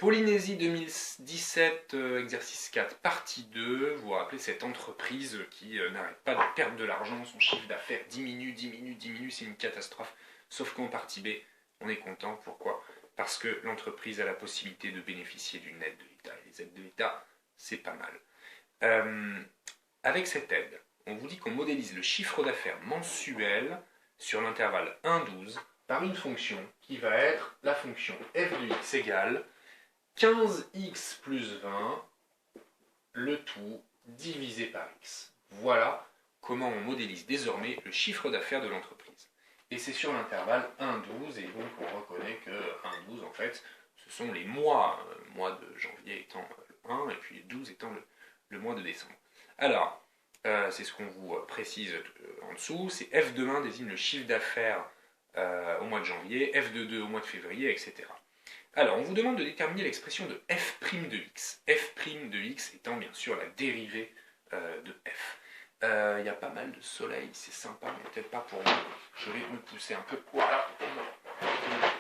Polynésie 2017, exercice 4, partie 2. Vous vous rappelez cette entreprise qui n'arrête pas de perdre de l'argent, son chiffre d'affaires diminue, c'est une catastrophe. Sauf qu'en partie B, on est content. Pourquoi? Parce que l'entreprise a la possibilité de bénéficier d'une aide de l'État. Et les aides de l'État, c'est pas mal. Avec cette aide, on vous dit qu'on modélise le chiffre d'affaires mensuel sur l'intervalle 1-12 par une fonction qui va être la fonction f de x égale 15x plus 20, le tout divisé par x. Voilà comment on modélise désormais le chiffre d'affaires de l'entreprise. Et c'est sur l'intervalle 1-12, et donc on reconnaît que 1-12, en fait, ce sont les mois, le mois de janvier étant le 1, et puis 12 étant le mois de décembre. Alors, c'est ce qu'on vous précise en dessous, c'est f de 1 désigne le chiffre d'affaires au mois de janvier, f de 2 au mois de février, etc. Alors, on vous demande de déterminer l'expression de f' de x. f' de x étant bien sûr la dérivée de f. Il y a pas mal de soleil, c'est sympa, mais peut-être pas pour vous. Je vais me pousser un peu. Voilà.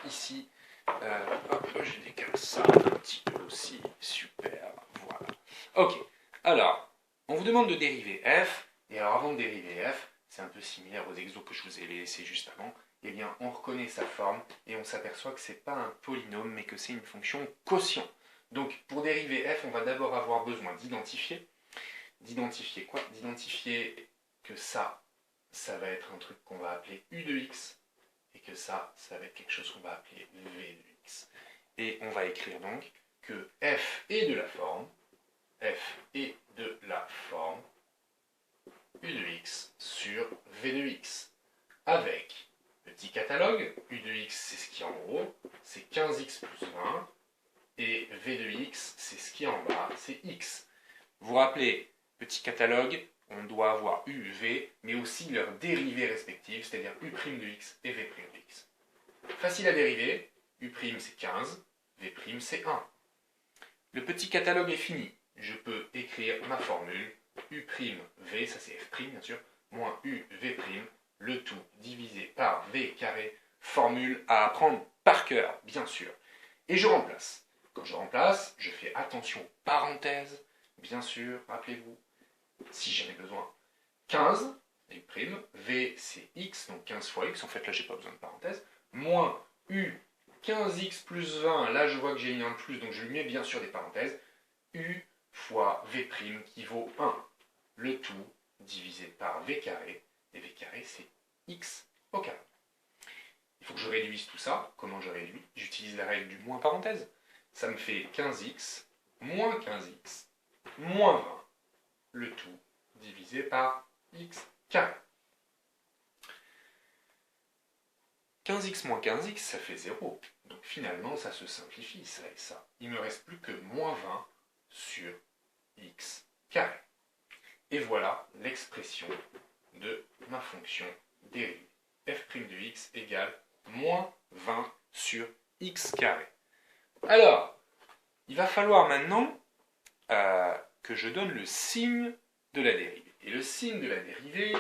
Ici. Hop, je décale ça un petit peu aussi. Super. Voilà. Ok. Alors, on vous demande de dériver f. Et alors, avant de dériver f, c'est un peu similaire aux exos que je vous ai laissés juste avant. Eh bien, on reconnaît sa forme et on s'aperçoit que ce n'est pas un polynôme, mais que c'est une fonction quotient. Donc, pour dériver f, on va d'abord avoir besoin d'identifier. D'identifier quoi? D'identifier que ça va être un truc qu'on va appeler u de x, et que ça va être quelque chose qu'on va appeler v de x. Et on va écrire donc que f est de la forme, u de x sur v de x, avec petit catalogue, u de x c'est ce qui est en haut, c'est 15x plus 20, et v de x c'est ce qui est en bas, c'est x. Vous vous rappelez, petit catalogue, on doit avoir u, v, mais aussi leurs dérivées respectives, c'est-à-dire u' de x et v' de x. Facile à dériver, u' c'est 15, v' c'est 1. Le petit catalogue est fini, je peux écrire ma formule, u', v, ça c'est f' bien sûr, moins u, v', le tout divisé par v carré, formule à apprendre par cœur, bien sûr. Et je remplace. Quand je remplace, je fais attention aux parenthèses, bien sûr, rappelez-vous, si j'en ai besoin. 15, u', v c'est x, donc 15 fois x, en fait là j'ai pas besoin de parenthèse, moins u, 15x plus 20, là je vois que j'ai un plus, donc je lui mets bien sûr des parenthèses, u fois v' qui vaut 1, le tout divisé par v carré, et v carré c'est x au carré. Il faut que je réduise tout ça. Comment je réduis? J'utilise la règle du moins parenthèse. Ça me fait 15x moins 15x moins 20, le tout divisé par x carré. 15x moins 15x, ça fait 0. Donc finalement, ça se simplifie, ça et ça. Il ne me reste plus que moins 20 sur x carré. Et voilà l'expression de ma fonction dérivée. f' de x égale moins 20 sur x carré. Alors, il va falloir maintenant que je donne le signe de la dérivée. Et le signe de la dérivée,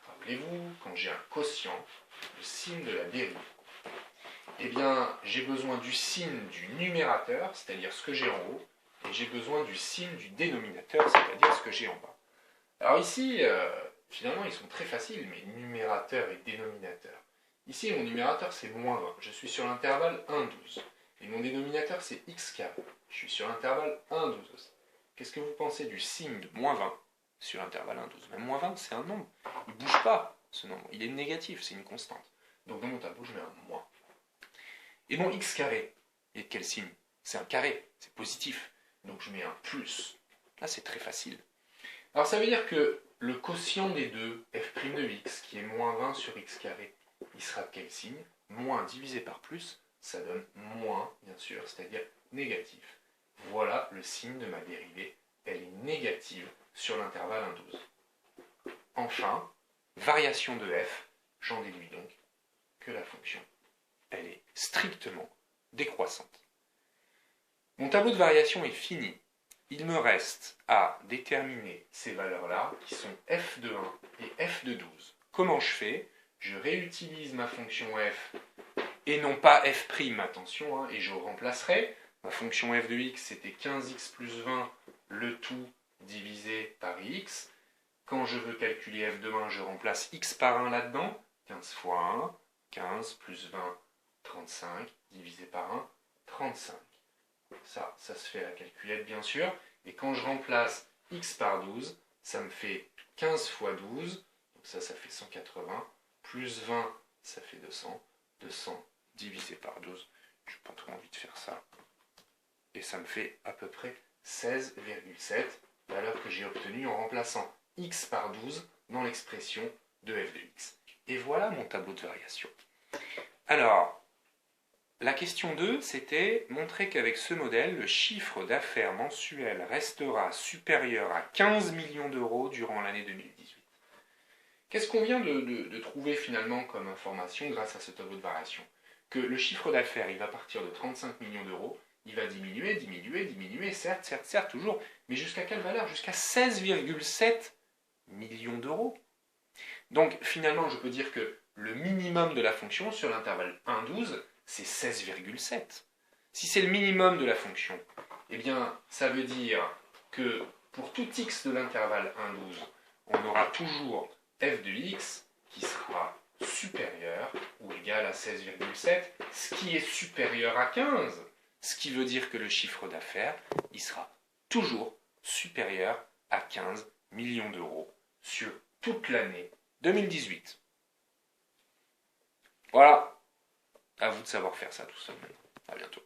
rappelez-vous, quand j'ai un quotient, le signe de la dérivée, eh bien, j'ai besoin du signe du numérateur, c'est-à-dire ce que j'ai en haut, et j'ai besoin du signe du dénominateur, c'est-à-dire ce que j'ai en bas. Alors ici, finalement, ils sont très faciles, mais numérateur et dénominateur. Ici, mon numérateur, c'est moins 20. Je suis sur l'intervalle 1,12. Et mon dénominateur, c'est x carré. Je suis sur l'intervalle 1,12 aussi. Qu'est-ce que vous pensez du signe de moins 20 sur l'intervalle 1,12? Même moins 20, c'est un nombre. Il ne bouge pas, ce nombre. Il est négatif, c'est une constante. Donc dans mon tableau, je mets un moins. Et mon x carré, il est de quel signe? C'est un carré, c'est positif. Donc je mets un plus. Là, c'est très facile. Alors ça veut dire que le quotient des deux, f' de x, qui est moins 20 sur x carré, il sera de quel signe? Moins divisé par plus, ça donne moins, bien sûr, c'est-à-dire négatif. Voilà le signe de ma dérivée, elle est négative sur l'intervalle 1,12. Enfin, variation de f, j'en déduis donc que la fonction, elle est strictement décroissante. Mon tableau de variation est fini. Il me reste à déterminer ces valeurs-là, qui sont f de 1 et f de 12. Comment je fais? Je réutilise ma fonction f, et non pas f', attention, et je remplacerai. Ma fonction f de x, c'était 15x plus 20, le tout divisé par x. Quand je veux calculer f de 1, je remplace x par 1 là-dedans. 15 fois 1, 15 plus 20, 35, divisé par 1, 35. Ça se fait à la calculette, bien sûr. Et quand je remplace x par 12, ça me fait 15 fois 12. Donc ça fait 180. Plus 20, ça fait 200. 200 divisé par 12. Je n'ai pas trop envie de faire ça. Et ça me fait à peu près 16,7, valeur que j'ai obtenue en remplaçant x par 12 dans l'expression de f de x. Et voilà mon tableau de variation. Alors, la question 2, c'était montrer qu'avec ce modèle, le chiffre d'affaires mensuel restera supérieur à 15 millions d'euros durant l'année 2018. Qu'est-ce qu'on vient de trouver finalement comme information grâce à ce tableau de variation? Que le chiffre d'affaires, il va partir de 35 millions d'euros, il va diminuer, diminuer, diminuer, certes, toujours, mais jusqu'à quelle valeur? Jusqu'à 16,7 millions d'euros. Donc finalement, je peux dire que le minimum de la fonction sur l'intervalle 1,12, c'est 16,7. Si c'est le minimum de la fonction, eh bien, ça veut dire que pour tout x de l'intervalle 1,12, on aura toujours f de x qui sera supérieur ou égal à 16,7, ce qui est supérieur à 15. Ce qui veut dire que le chiffre d'affaires, il sera toujours supérieur à 15 millions d'euros sur toute l'année 2018. Voilà. À vous de savoir faire ça tout seul maintenant. À bientôt.